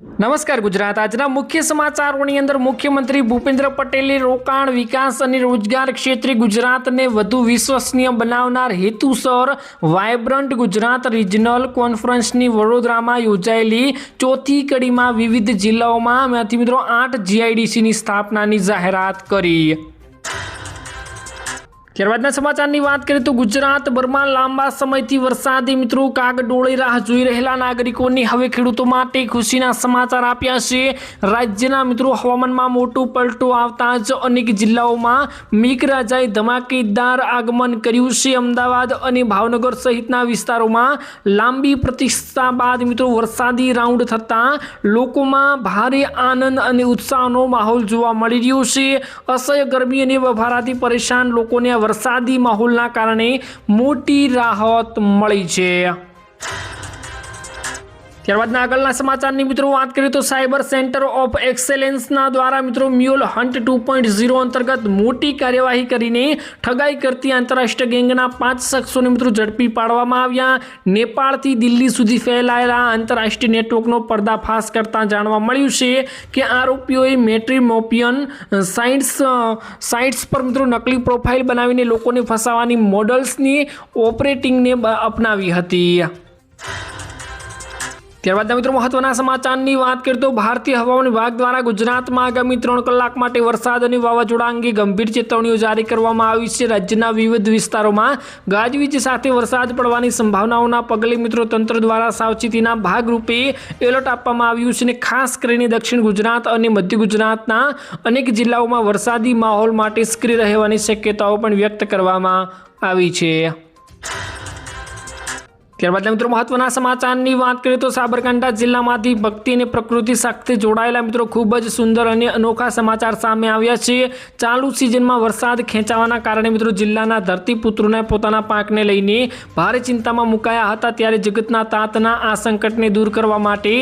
નમસ્કાર ગુજરાત આજના મુખ્ય સમાચારોની અંદર મુખ્યમંત્રી ભૂપેન્દ્ર પટેલે રોકાણ વિકાસ અને રોજગાર ક્ષેત્રે ગુજરાતને વધુ વિશ્વસનીય બનાવનાર હેતુસર વાયબ્રન્ટ ગુજરાત રિજનલ કોન્ફરન્સની વડોદરામાં યોજાયેલી ચોથી કડીમાં વિવિધ જિલ્લાઓમાં મિત્રો 8 જીઆઈડીસીની સ્થાપનાની જાહેરાત કરી। ત્યારબાદના સમાચારની વાત કરીએ તો ગુજરાતભરમાં લાંબા સમયથી વરસાદી મિત્રો કાગડોળે રાહ જોઈ રહેલા નાગરિકોની હવે ખેડૂતો માટે ખુશીના સમાચાર આપ્યા છે। રાજ્યના મિત્રો હવામાનમાં મોટો પલટો આવતા જ અનેક જિલ્લાઓમાં મેઘરાજાએ ધમાકેદાર આગમન કર્યું છે। અમદાવાદ અને ભાવનગર સહિતના વિસ્તારોમાં લાંબી પ્રતીક્ષા બાદ મિત્રો વરસાદી રાઉન્ડ થતાં લોકોમાં ભારે આનંદ અને ઉત્સાહનો માહોલ જોવા મળી રહ્યો છે। અસહ્ય ગરમી અને બફારાથી પરેશાન લોકોને વરસાદી માહોલના કારણે મોટી રાહત મળી છે। ત્યારબાદના આગળના સમાચારની મિત્રો વાત કરીએ તો સાયબર સેન્ટર ઓફ એક્સેલન્સના દ્વારા મિત્રો મ્યુલ હન્ટ 2.0 અંતર્ગત મોટી કાર્યવાહી કરીને ઠગાઈ કરતી આંતરરાષ્ટ્રીય ગેંગના 5 શખ્સોને મિત્રો ઝડપી પાડવામાં આવ્યા। નેપાળથી દિલ્હી સુધી ફેલાયેલા આંતરરાષ્ટ્રીય નેટવર્કનો પર્દાફાશ કરતા જાણવા મળ્યું છે કે આરોપીઓએ મેટ્રીમોપિયન સાઇટ્સ પર મિત્રો નકલી પ્રોફાઇલ બનાવીને લોકોને ફસાવવાની મોડલ્સની ઓપરેટિંગને અપનાવી હતી। ત્યારબાદ મિત્રો મહત્વના સમાચારની વાત કરીએ તો ભારતીય હવામાન વિભાગ દ્વારા ગુજરાતમાં આગામી 3 કલાક માટે વરસાદ અને વાવાઝોડા અંગે ગંભીર ચેતવણીઓ જારી કરવામાં આવી છે। રાજ્યના વિવિધ વિસ્તારોમાં ગાજવીજ સાથે વરસાદ પડવાની સંભાવનાઓના પગલે મિત્રો તંત્ર દ્વારા સાવચેતીના ભાગરૂપે એલર્ટ આપવામાં આવ્યું છે અને ખાસ કરીને દક્ષિણ ગુજરાત અને મધ્ય ગુજરાતના અનેક જિલ્લાઓમાં વરસાદી માહોલ માટે સક્રિય રહેવાની શક્યતાઓ પણ વ્યક્ત કરવામાં આવી છે। ત્યારબાદ મિત્રો મહત્વના સમાચારની વાત કરીએ તો સાબરકાંઠા જિલ્લામાંથી ભક્તિ અને પ્રકૃતિ સાથે જોડાયેલા મિત્રો ખૂબ જ સુંદર અને અનોખા સમાચાર સામે આવ્યા છે। ચાલુ સિઝનમાં વરસાદ ખેંચાવાના કારણે મિત્રો જિલ્લાના ધરતીપુત્રોને પોતાના પાકને લઈને ભારે ચિંતામાં મુકાયા હતા। ત્યારે જગતના તાતના આ સંકટને દૂર કરવા માટે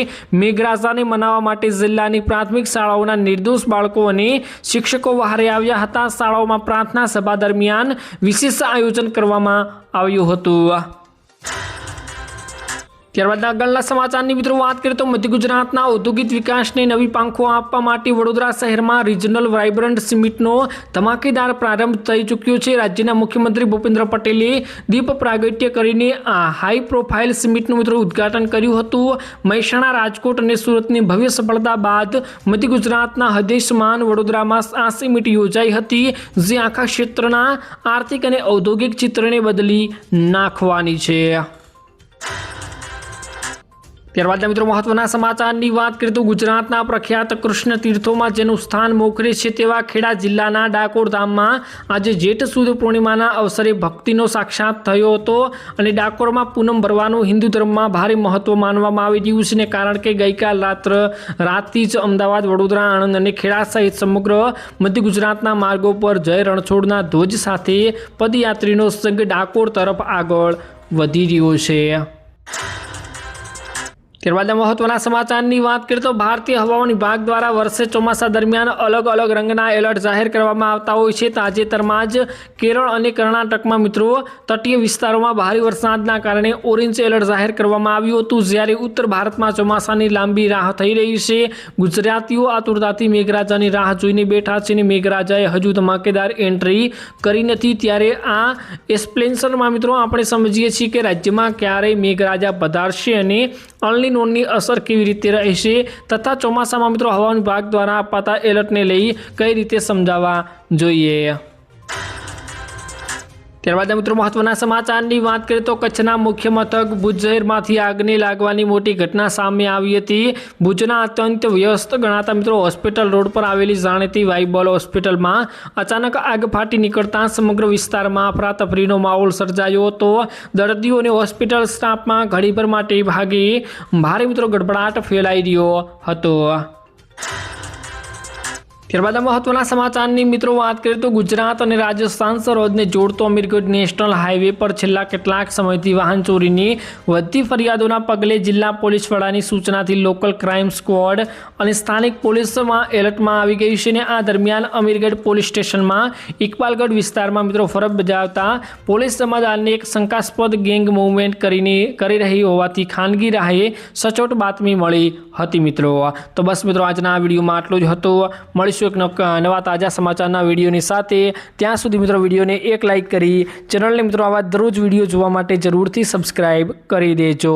મેઘરાજાને મનાવવા માટે જિલ્લાની પ્રાથમિક શાળાઓના નિર્દોષ બાળકો અને શિક્ષકો વહારે આવ્યા હતા। શાળાઓમાં પ્રાર્થના સભા દરમિયાન વિશેષ આયોજન કરવામાં આવ્યું હતું। ત્યારબાદ આગળના સમાચારની મિત્રો વાત કરીએ તો મધ્ય ગુજરાતના ઔદ્યોગિક વિકાસને નવી પાંખો આપવા માટે વડોદરા શહેરમાં રિજનલ વાયબ્રન્ટ સમિટનો ધમાકેદાર પ્રારંભ થઈ ચૂક્યો છે। રાજ્યના મુખ્યમંત્રી ભૂપેન્દ્ર પટેલે દીપ પ્રાગટ્ય કરીને આ હાઈ પ્રોફાઇલ સમિટનું મિત્રો ઉદ્ઘાટન કર્યું હતું। મહેસાણા, રાજકોટ અને સુરતની ભવ્ય સફળતા બાદ મધ્ય ગુજરાતના હૃદયસમાન વડોદરામાં આ સમિટ યોજાઈ હતી, જે આખા ક્ષેત્રના આર્થિક અને ઔદ્યોગિક ચિત્રને બદલી નાખવાની છે। ત્યારબાદ મિત્રો મહત્વના સમાચારની વાત કરીએ તો ગુજરાતના પ્રખ્યાત કૃષ્ણ તીર્થોમાં જેનું સ્થાન મોખરે છે તેવા ખેડા જિલ્લાના ડાકોર ધામમાં આજે જેઠ સુદ પૂર્ણિમાના અવસરે ભક્તિનો સાક્ષાત થયો હતો અને ડાકોરમાં પૂનમ ભરવાનું હિન્દુ ધર્મમાં ભારે મહત્વ માનવામાં આવી રહ્યું છે, કારણ કે ગઈકાલ રાતથી જ અમદાવાદ, વડોદરા, આણંદ અને ખેડા સહિત સમગ્ર મધ્ય ગુજરાતના માર્ગો પર જય રણછોડના ધ્વજ સાથે પદયાત્રીનો સંઘ ડાકોર તરફ આગળ વધી રહ્યો છે। ત્યારબાદ મહત્વના સમાચારની વાત કરીએ તો ભારતીય હવામાન વિભાગ દ્વારા વર્ષે ચોમાસા દરમિયાન અલગ અલગ રંગના એલર્ટ જાહેર કરવામાં આવતા હોય છે। તાજેતરમાં જ કેરળ અને કર્ણાટકમાં મિત્રો તટીય વિસ્તારોમાં ભારે વરસાદના કારણે ઓરેન્જ એલર્ટ જાહેર કરવામાં આવ્યું હતું, જ્યારે ઉત્તર ભારતમાં ચોમાસાની લાંબી રાહ થઈ રહી છે। ગુજરાતીઓ આતુરતાથી મેઘરાજાની રાહ જોઈને બેઠા છે અને મેઘરાજાએ હજુ ધમાકેદાર એન્ટ્રી કરી નથી। ત્યારે આ એક્સપ્લેનેશનમાં મિત્રો આપણે સમજીએ છીએ કે રાજ્યમાં ક્યારે મેઘરાજા પધારશે અને નોનની અસર કેવી રીતે રહેશે તથા ચોમાસામાં મિત્રો હવામાન વિભાગ દ્વારા અપાતા એલર્ટને લઈ કઈ રીતે સમજાવવા જોઈએ। ત્યારબાદ મિત્રો મહત્વના સમાચારની વાત કરીએ તો કચ્છના મુખ્ય મથક ભુજ શહેરમાંથી આગને લાગવાની મોટી ઘટના સામે આવી હતી। ભુજના અત્યંત વ્યસ્ત ગણાતા મિત્રો હોસ્પિટલ રોડ પર આવેલી જાણીતી વાઇબલ હોસ્પિટલમાં અચાનક આગ ફાટી નીકળતા સમગ્ર વિસ્તારમાં અફરાતફરીનો માહોલ સર્જાયો હતો। દર્દીઓ અને હોસ્પિટલ સ્ટાફમાં ઘડીભર માટે ભારે મિત્રો ગડબડાટ ફેલાઈ રહ્યો હતો। ત્યારબાદ મહત્વના સમાચારની મિત્રો વાત કરીએ તો ગુજરાત અને રાજસ્થાન સરહદને જોડતો અમીરગઢ નેશનલ હાઈવે પર છેલ્લા કેટલાક સમયથી વાહન ચોરીની વધતી ફરિયાદોના પગલે જિલ્લા પોલીસ વડાની સૂચનાથી લોકલ ક્રાઇમ સ્ક્વોડ અને સ્થાનિક પોલીસમાં એલર્ટમાં આવી ગઈ છે અને આ દરમિયાન અમીરગઢ પોલીસ સ્ટેશનમાં ઇકબાલગઢ વિસ્તારમાં મિત્રો ફરજ બજાવતા પોલીસ જમાદારને એક શંકાસ્પદ ગેંગ મૂવમેન્ટ કરી રહી હોવાથી ખાનગી રાહે સચોટ બાતમી મળી હતી મિત્રો। તો બસ મિત્રો આજના આ વિડીયોમાં આટલું જ હતું। મળીશું એક નવા તાજા સમાચારના વિડીયોની સાથે। ત્યાં સુધી મિત્રો વિડીયોને એક લાઇક કરી ચેનલને મિત્રો આવા દરરોજ વિડીયો જોવા માટે જરૂરથી સબસ્ક્રાઈબ કરી દેજો।